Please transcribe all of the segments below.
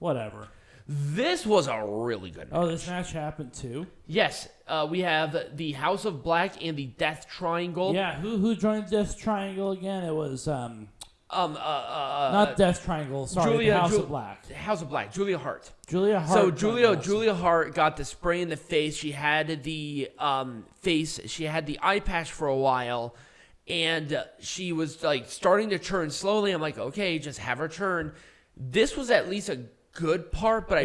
Whatever. This was a really good match. Oh, this match happened too? Yes. We have the House of Black and the Death Triangle. Yeah, who joined Death Triangle again? It was not Death Triangle, sorry, the House of Black. House of Black, Julia Hart. So Julia Hart got the spray in the face. She had the she had the eye patch for a while, and she was like starting to turn slowly. I'm like, okay, just have her turn. This was at least a good part, but I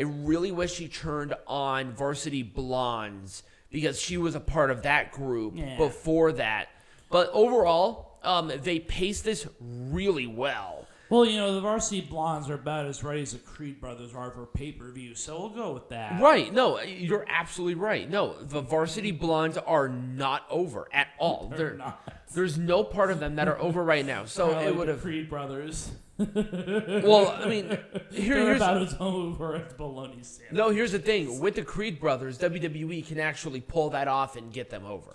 really wish she turned on Varsity Blondes because she was a part of that group before that. But overall, they paced this really well. Well, the Varsity Blondes are about as ready as the Creed brothers are for pay-per-view, so we'll go with that. Right. No, you're absolutely right. No, the Varsity Blondes are not over at all. They're not. There's no part of them that are over right now. So it would have Creed brothers. Well, I mean, here's about as over as baloney sandwich. No, here's the thing. With the Creed brothers, WWE can actually pull that off and get them over.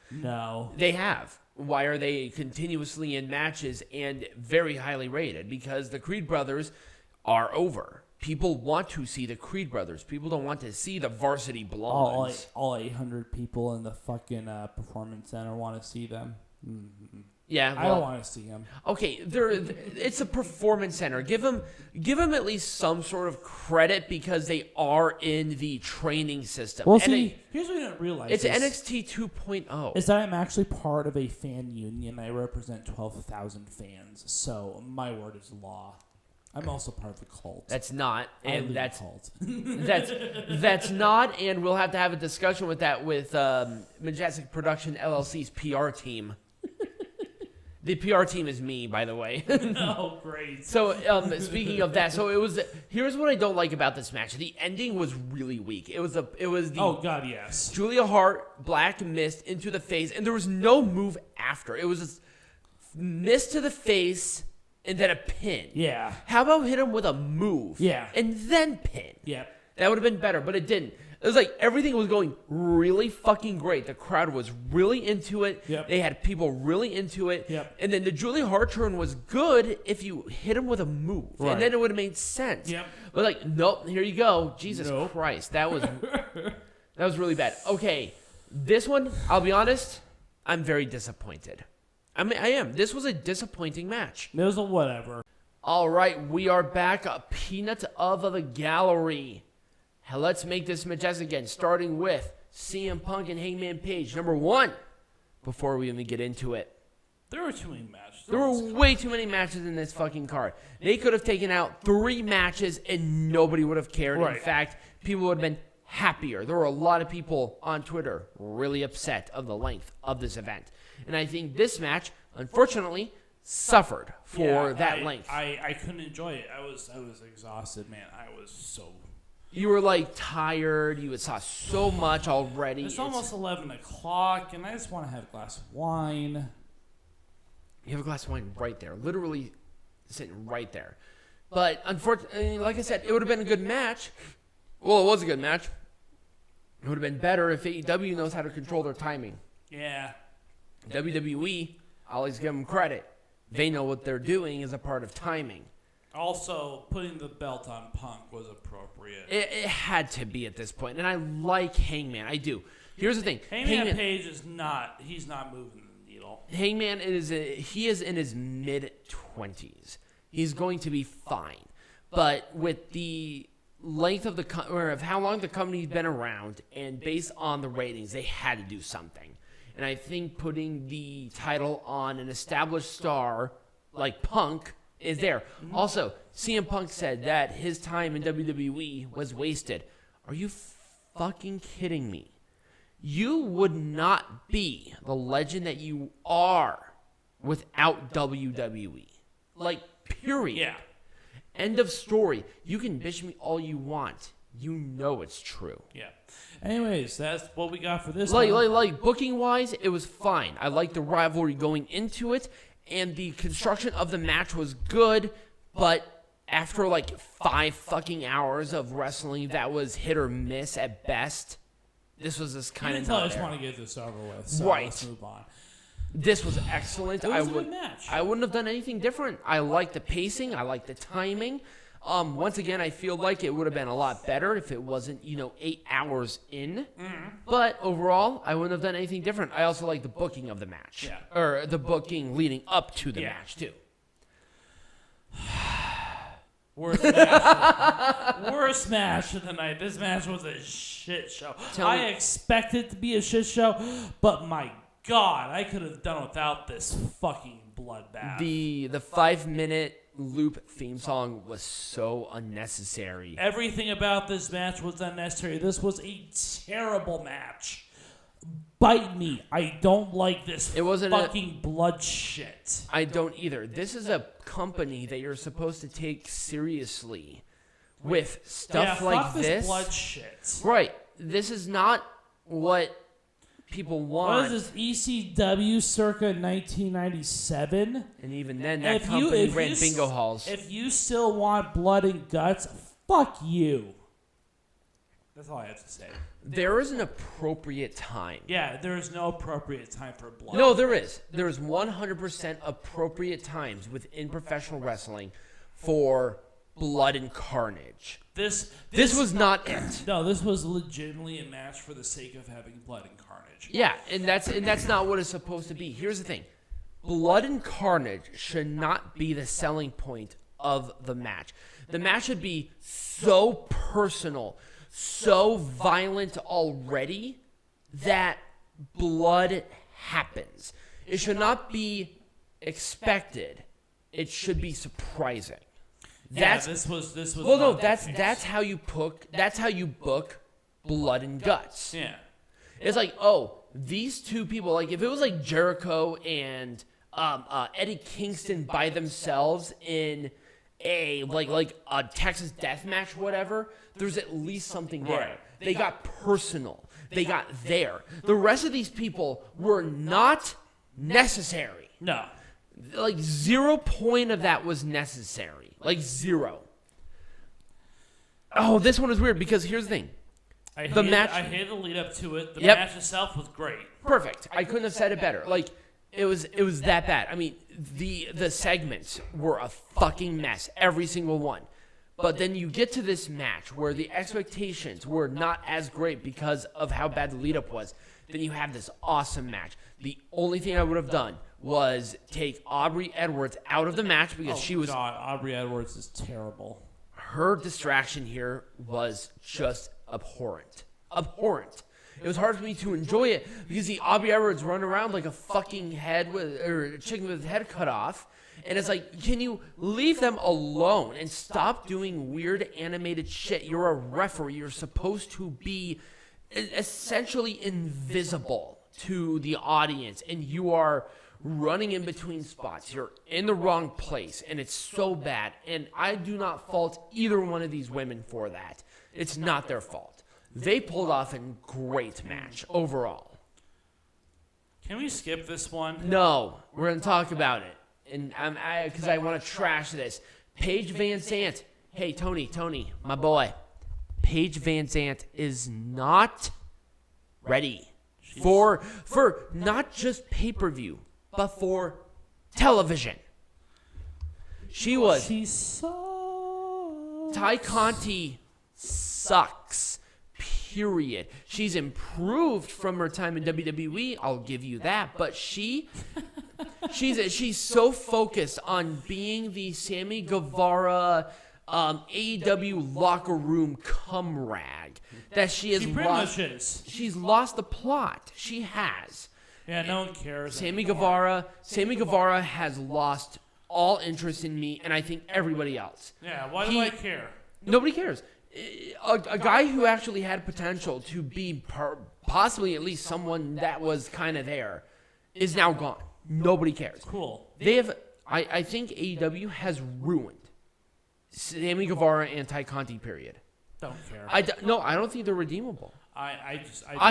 No. They have. Why are they continuously in matches and very highly rated? Because the Creed brothers are over. People want to see the Creed brothers. People don't want to see the Varsity Blondes. All 800 people in the fucking Performance Center want to see them. Mm-hmm. Yeah, I don't want to see them. Okay, it's a Performance Center. Give them at least some sort of credit because they are in the training system. Well, see, here's what I didn't realize. It's NXT 2.0. Is that I'm actually part of a fan union. I represent 12,000 fans, so my word is law. I'm also part of the cult. That's not, and that's cult. that's not, and we'll have to have a discussion with that with Majestic Production LLC's PR team. The PR team is me, by the way. Oh, great. So, speaking of that, here's what I don't like about this match. The ending was really weak. It was the oh god, yes. Julia Hart Black mist into the face, and there was no move after. It was just mist to the face and then a pin. Yeah. How about hit him with a move? Yeah. And then pin? Yeah. That would have been better, but it didn't. It was like everything was going really fucking great. The crowd was really into it. Yep. They had people really into it. Yep. And then the Julia Hart turn was good if you hit him with a move. Right. And then it would have made sense. Yep. But like, nope, here you go. Jesus Nope. Christ. That was really bad. Okay, this one, I'll be honest, I'm very disappointed. I mean, I am. This was a disappointing match. It was a whatever. All right, we are back. A peanut of the gallery. Let's make this majestic again, starting with CM Punk and Hangman Page. Number one, before we even get into it. There were too many matches. There were way too many matches in this fucking card. They could have taken out 3 matches and nobody would have cared. Right. In fact, people would have been happier. There were a lot of people on Twitter really upset of the length of this event. And I think this match, unfortunately, suffered for that length. I couldn't enjoy it. I was exhausted, man. I was so... You were like tired. You saw so much already. It's almost 11 o'clock, and I just want to have a glass of wine. You have a glass of wine right there, literally sitting right there. But unfortunately, like I said, it would have been a good match. Well, it was a good match. It would have been better if AEW knows how to control their timing. Yeah. WWE, I always give them credit. They know what they're doing as a part of timing. Also, putting the belt on Punk was appropriate. It had to be at this point, and I like Hangman. I do. Here's the thing: Hangman Page is not. He's not moving the needle. Hangman he is in his mid-20s. He's going to be fine, but with the length of of how long the company's been around, and based on the ratings, they had to do something. And I think putting the title on an established star like Punk is there. Mm-hmm. Also, CM Punk said that his time in WWE was wasted. Are you fucking kidding me? You would not be the legend that you are without WWE. Like, period. Yeah. End of story. You can bitch me all you want. You know it's true. Yeah. Anyways, that's what we got for this Like booking wise, it was fine. I liked the rivalry going into it. And the construction of the match was good, but after like 5 fucking hours of wrestling that was hit or miss at best, this was just kind of I just want to get this over with. So right. Let's move on. This was excellent. It was a good match. I wouldn't have done anything different. I like the pacing. I like the timing. Once again, I feel like it would have been a lot better if it wasn't, 8 hours in. But overall, I wouldn't have done anything different. I also like the booking of the match. Yeah. Or the booking leading up to the match, too. Worst match of the night. This match was a shit show. I expected it to be a shit show, but my God, I could have done without this fucking bloodbath. The 5-minute loop theme song was so unnecessary. Everything about this match was unnecessary. This was a terrible match. Bite me. I don't like this fucking blood shit. I don't either. This is a company that you're supposed to take seriously with stuff like this blood shit. Right. This is not what people want. What is this, ECW circa 1997? And even then, that company ran bingo halls. If you still want blood and guts, fuck you. That's all I have to say. There is an appropriate time. Yeah, there is no appropriate time for blood. No, there is. There is 100% appropriate times within professional wrestling for blood and carnage. This was not it. No, this was legitimately a match for the sake of having blood and carnage. Yeah, and that's not what it's supposed to be. Here's the thing. Blood and carnage should not be the selling point of the match. The match should be so personal, so violent already that blood happens. It should not be expected. It should be surprising. This was. Well, no, that's how you book blood and guts. Yeah, it's like, these two people. Like if it was like Jericho and Eddie Kingston by themselves in a a Texas death match, whatever. There's at least something there. Right. They got personal. They got there. The rest of these people were not necessary. No. Like 0 point of that was necessary. Like 0. Oh, this one is weird because here's the thing. I hated the lead up to it. The match itself was great. Perfect. I couldn't have said it better. Like it was that bad. I mean, the segments were a fucking mess, every single one. But then you get to this match where the expectations were not as great because of how bad the lead up was. Then you have this awesome match. The only thing I would have done was take Aubrey Edwards out of the match because she was. God, Aubrey Edwards is terrible. Her distraction here was just abhorrent. Abhorrent. It was hard for me to enjoy it because the Aubrey Edwards run around like a fucking a chicken with his head cut off. And it's like, can you leave them alone and stop doing weird animated shit? You're a referee. You're supposed to be essentially invisible to the audience. And you are running in between spots. You're in the wrong place. And it's so bad. And I do not fault either one of these women for that. It's not their fault. They pulled off a great match overall. Can we skip this one? No, we're going to talk about it. And because I want to trash this. Paige Vanzant. Hey, Tony, my boy. Paige Vanzant is not ready for not just pay-per-view, but for television. She sucks. Ty Conti sucks. Period. She's improved from her time in WWE. I'll give you that. But she's so focused on being the Sammy Guevara AEW locker room cum rag that she's lost the plot. She has. Yeah, no one cares. Sammy Guevara has lost all interest in me, and I think everybody else. Yeah, why do I care? Nobody cares. A guy who actually had potential to be possibly at least someone that was kind of there is now gone. Nobody cares. Cool. They have. I think AEW has ruined Sammy Guevara and Ty Conti. Period. Don't care. I don't think they're redeemable. I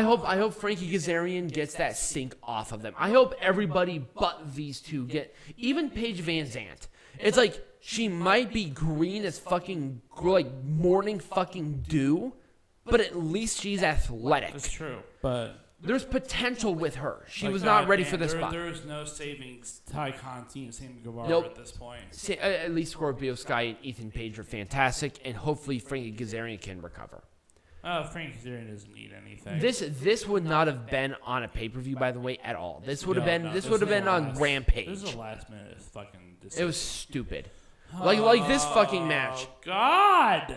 hope Frankie Kazarian gets that stink off of them. I hope everybody but these two get. Even Paige Vanzant. It's like she might be green as fucking morning fucking dew, but at least she's athletic. That's true. But There's potential with her. She was not ready for this spot. There's no saving Conti and Sammy Guevara at this point. At least Scorpio Sky and Ethan Page are fantastic, and hopefully Frankie Kazarian can recover. Frankie Kazarian doesn't need anything. This would not have been on a pay-per-view, by the way, at all. This would have been on Rampage. This is the last minute fucking decision. It was stupid. Like this fucking match. Oh God!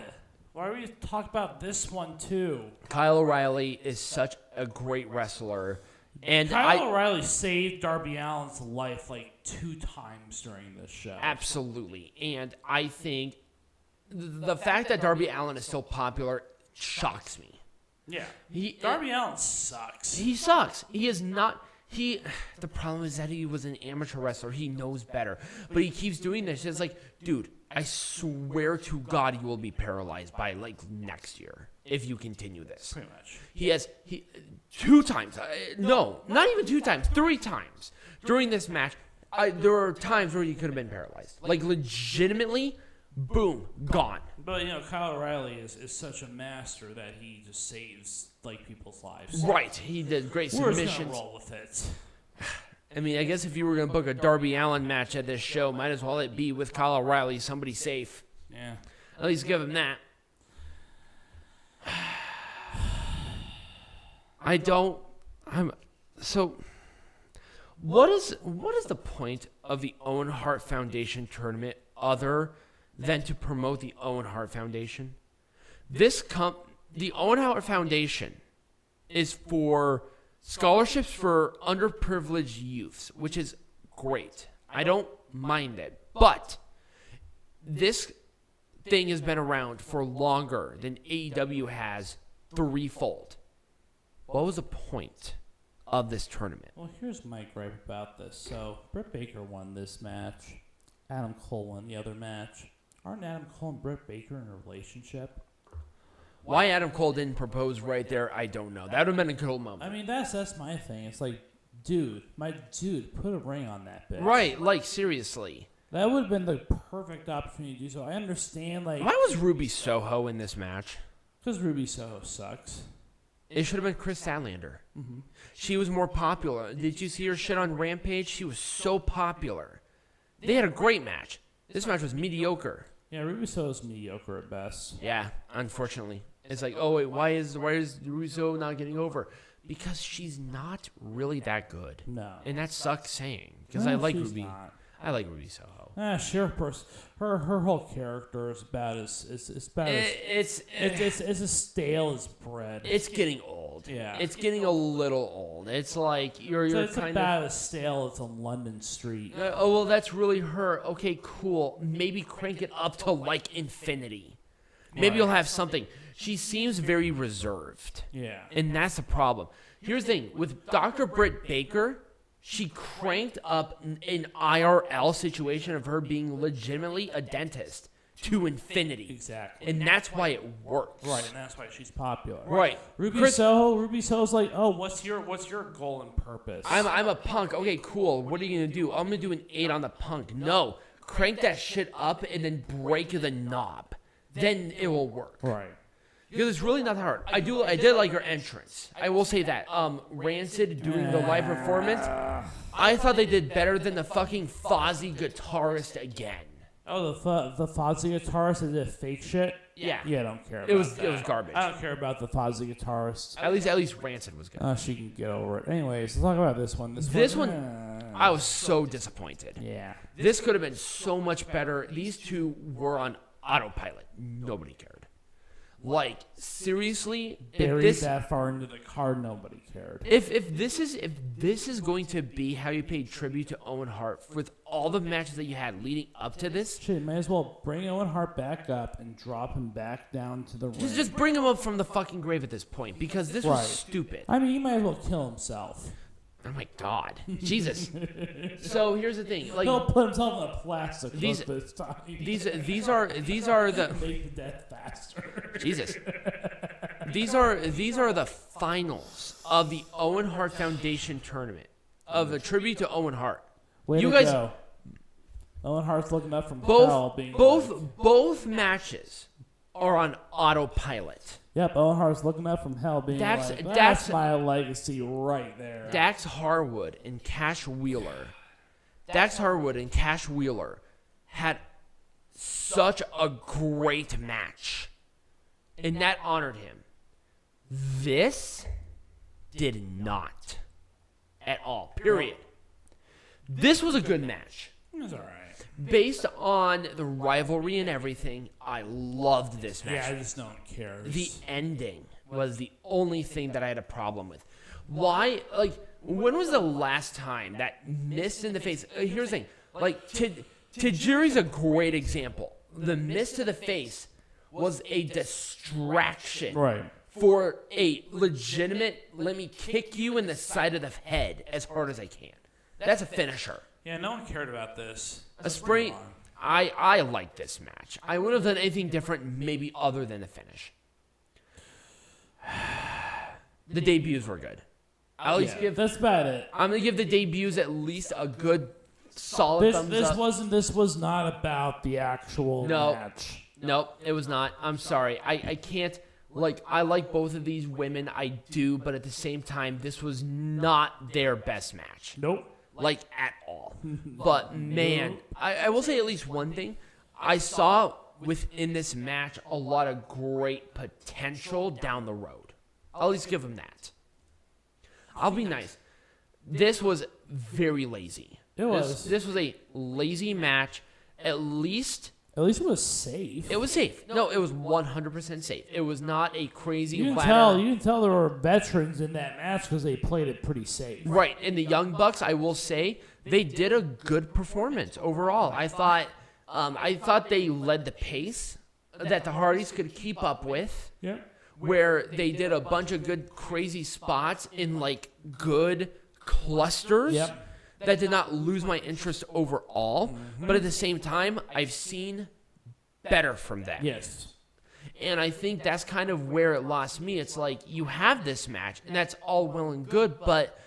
Why are we talking about this one too? Kyle O'Reilly is such a great wrestler, and Kyle O'Reilly saved Darby Allin's life like 2 times during this show. Absolutely, and I think the fact that Darby Allin is still popular shocks me. Yeah, Darby Allin sucks. He sucks. He is not. The problem is that he was an amateur wrestler. He knows better, but he keeps doing this. It's like, dude, I swear to God, you will be paralyzed by like next year if you continue this. Pretty much. He 2 times. No, not even 2 times. 3 times during this match. There are times where he could have been paralyzed. Like legitimately, boom, gone. But Kyle O'Reilly is such a master that he just saves like people's lives. Right. He did great submissions. We're just gonna roll with it. I mean, I guess if you were going to book a Darby Allin match at this show, might as well it be with Kyle O'Reilly, somebody safe. Yeah. At least give him that. What is the point of the Owen Hart Foundation tournament other than to promote the Owen Hart Foundation? The Owen Hart Foundation is for scholarships for underprivileged youths, which is great. I don't mind it. But this thing has been around for longer than AEW has threefold. What was the point of this tournament? Well, here's my gripe about this. So, Britt Baker won this match. Adam Cole won the other match. Aren't Adam Cole and Britt Baker in a relationship? Why Adam Cole didn't propose right there, I don't know. That would have been a cool moment. I mean, that's my thing. It's like, dude, put a ring on that bitch. Right, like, seriously. That would have been the perfect opportunity to do so. I understand, like... Why was Ruby Soho in this match? Because Ruby Soho sucks. It should have been Chris Statlander. Mm-hmm. She was more popular. Did you see her shit on Rampage? She was so popular. They had a great match. This match was mediocre. Yeah, Ruby Soho's mediocre at best. Yeah, unfortunately. It's like, oh wait, why is Ruby Soho not getting over? Because she's not really that good. No. And that sucks saying. Because No, I like she's Ruby. not. I like Ruby Soho. Sure. Her whole character is about it's as stale as bread. It's getting old. Yeah. It's getting a little old. It's like it's about as stale as a London street. Oh well, that's really her. Okay, cool. Maybe crank it up to like infinity. Maybe you'll have something. She seems very reserved. Yeah. And that's the problem. Here's the thing. With Dr. Britt Baker, she cranked up an IRL situation of her being legitimately a dentist to infinity. Exactly. And that's why it works. Right, and that's why she's popular. Right. Ruby Soho's like, oh, what's your goal and purpose? I'm a punk. Okay, cool. What are you going to do? I'm going to do an 8 on the punk. No. Crank that shit up and then break the knob. Then it will work. Right. Because it's really not hard. I did like her entrance. I will say that. Rancid doing the live performance, I thought they did better than the fucking Fozzy guitarist again. Oh, the Fozzy guitarist that did fake shit? Yeah. Yeah, I don't care about it was garbage. I don't care about the Fozzy guitarist. At least Rancid was good. She can get over it. Anyways, let's talk about this one. This one, I was so disappointed. Yeah. This could have been so much better. These two were on autopilot. Nobody cared. Like, seriously, buried that far into the card, nobody cared. If this is going to be how you pay tribute to Owen Hart with all the matches that you had leading up to this, shit, may as well bring Owen Hart back up and drop him back down to the ring. Just bring him up from the fucking grave at this point, because this was stupid. I mean, he might as well kill himself. Oh my God, Jesus! So here's the thing: like, he'll put himself in a plastic. These are the make the death faster. Jesus. These are the finals of the Owen Hart Foundation tournament of a tribute to Owen Hart. Way you to guys, go. Owen Hart's looking up from hell, being both matches are on autopilot. Yep, Owen Hart's looking up from hell, being that's my legacy right there. Dax Harwood and Cash Wheeler. Dax Harwood and Cash Wheeler had such a great match, and that honored him. This did not at all. Period. This was a good match. It was all right. Based on the rivalry and everything, I loved this match. Yeah, I just don't care. The ending was the only thing that I had a problem with. Why? Like, when was the last time that mist in the face? Here's the thing. Like, Tajiri's a great example. The mist to the face was a distraction. Right. For a legitimate, let me kick you in the side of the head as hard as I can. That's a finisher. Yeah, no one cared about this. A spray. I like this match. I wouldn't have done anything different, maybe other than the finish. The debuts were good. That's about it. I'm gonna give the debuts at least a good, solid thumbs up. This was not about the actual match. No, it was not. I'm sorry. I can't. Like, I like both of these women. I do, but at the same time, this was not their best match. Nope. Like, at all. But, man, I will say at least one thing. I saw within this match a lot of great potential down the road. I'll at least give them that. I'll be nice. This was very lazy. It was. This was a lazy match. At least it was safe. It was safe. No, it was 100% safe. It was not a crazy. You can tell there were veterans in that match because they played it pretty safe. Right, and the Young Bucks, I will say, they did a good performance overall. I thought they led the pace that the Hardys could keep up with. Yeah. Where they did a bunch of good, crazy spots in like good clusters. Yep. That did not lose my interest overall, but at the same time, I've seen better from that. Yes. And I think that's kind of where it lost me. It's like, you have this match, and that's all well and good, but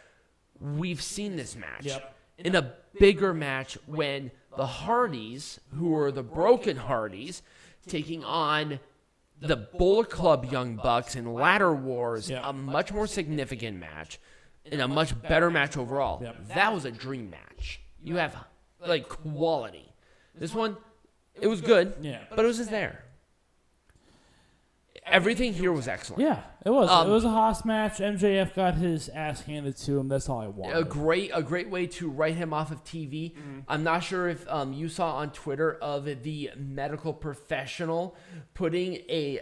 we've seen this match. Yep. In a bigger match when the Hardys, who are the Broken Hardys, taking on the Bullet Club Young Bucks in Ladder Wars, a much more significant match. In a much better match overall. Yep. That was a dream match. You have, like, quality. This one, it was good, but it was just there. Everything here was excellent. Yeah, it was. It was a Haas match. MJF got his ass handed to him. That's all I wanted. A great way to write him off of TV. Mm-hmm. I'm not sure if you saw on Twitter of the medical professional putting a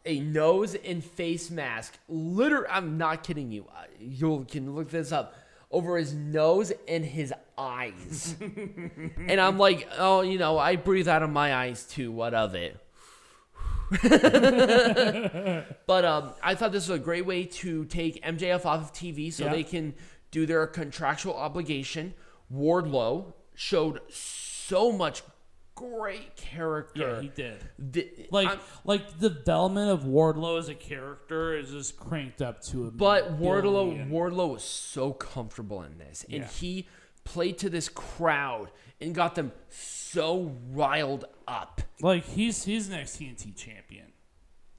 nose and face mask. Literally, I'm not kidding you. You can look this up. Over his nose and his eyes. And I'm like, oh, I breathe out of my eyes too. What of it? But I thought this was a great way to take MJF off of TV so they can do their contractual obligation. Wardlow showed so much great character. Yeah, he did. The development of Wardlow as a character is just cranked up to a But Wardlow was so comfortable in this, and he played to this crowd and got them so riled up. Like, he's the next TNT champion.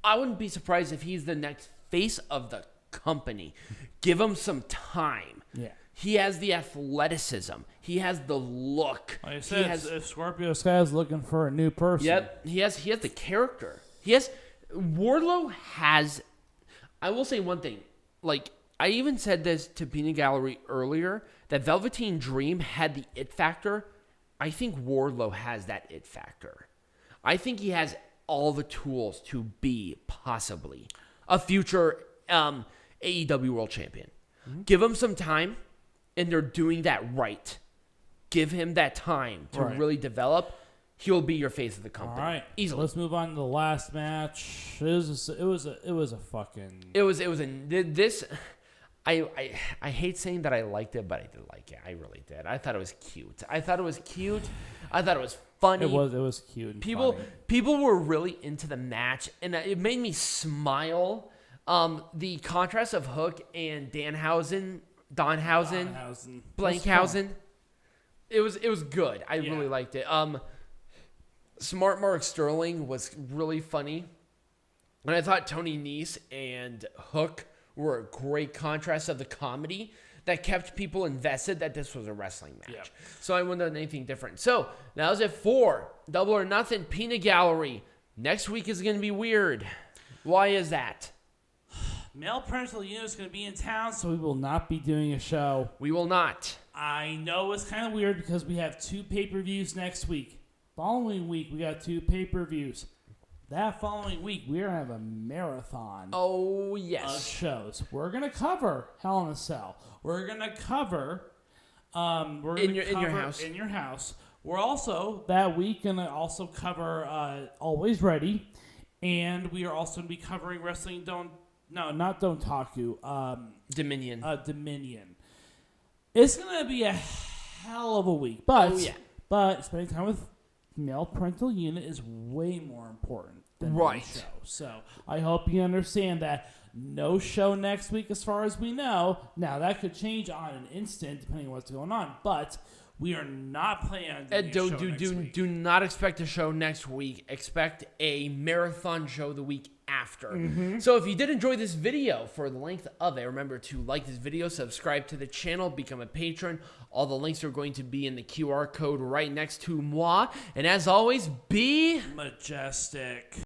I wouldn't be surprised if he's the next face of the company. Give him some time. Yeah. He has the athleticism. He has the look. Like I said, if Scorpio Sky is looking for a new person. Yep. He has the character. Wardlow has, I will say one thing. Like, I even said this to Peanut Gallery earlier, that Velveteen Dream had the it factor. I think Wardlow has that it factor. I think he has all the tools to be possibly a future AEW World Champion. Mm-hmm. Give him some time, and they're doing that right. Give him that time to really develop. He'll be your face of the company. All right, easily. Let's move on to the last match. I hate saying that I liked it, but I did like it. I really did. I thought it was cute. I thought it was funny. It was cute. And people were really into the match, and it made me smile. The contrast of Hook and Danhausen, Blankhausen. It was good. I really liked it. Smart Mark Sterling was really funny. And I thought Tony Nese and Hook were a great contrast of the comedy that kept people invested that this was a wrestling match. Yep. So I wouldn't have done anything different. So that was it for Double or Nothing Peanut Gallery. Next week is going to be weird. Why is that? Male parental unit is going to be in town, so we will not be doing a show. We will not. I know it's kind of weird because we have 2 pay-per-views next week. Following week, we got 2 pay-per-views. That following week, we're going to have a marathon of shows. We're going to cover Hell in a Cell. We're going to cover... in your house. We're also, that week, going to also cover Always Ready. And we are also going to be covering Wrestling not Dontaku. Dominion. Dominion. It's going to be a hell of a week. But, but spending time with male parental unit is way more important than the show. So I hope you understand that. No show next week as far as we know. Now, that could change on an instant depending on what's going on. But we are not planning on doing a show next week. Do not expect a show next week. Expect a marathon show the week after. Mm-hmm. So if you did enjoy this video for the length of it, remember to like this video, subscribe to the channel, become a patron. All the links are going to be in the QR code right next to moi. And as always, be majestic.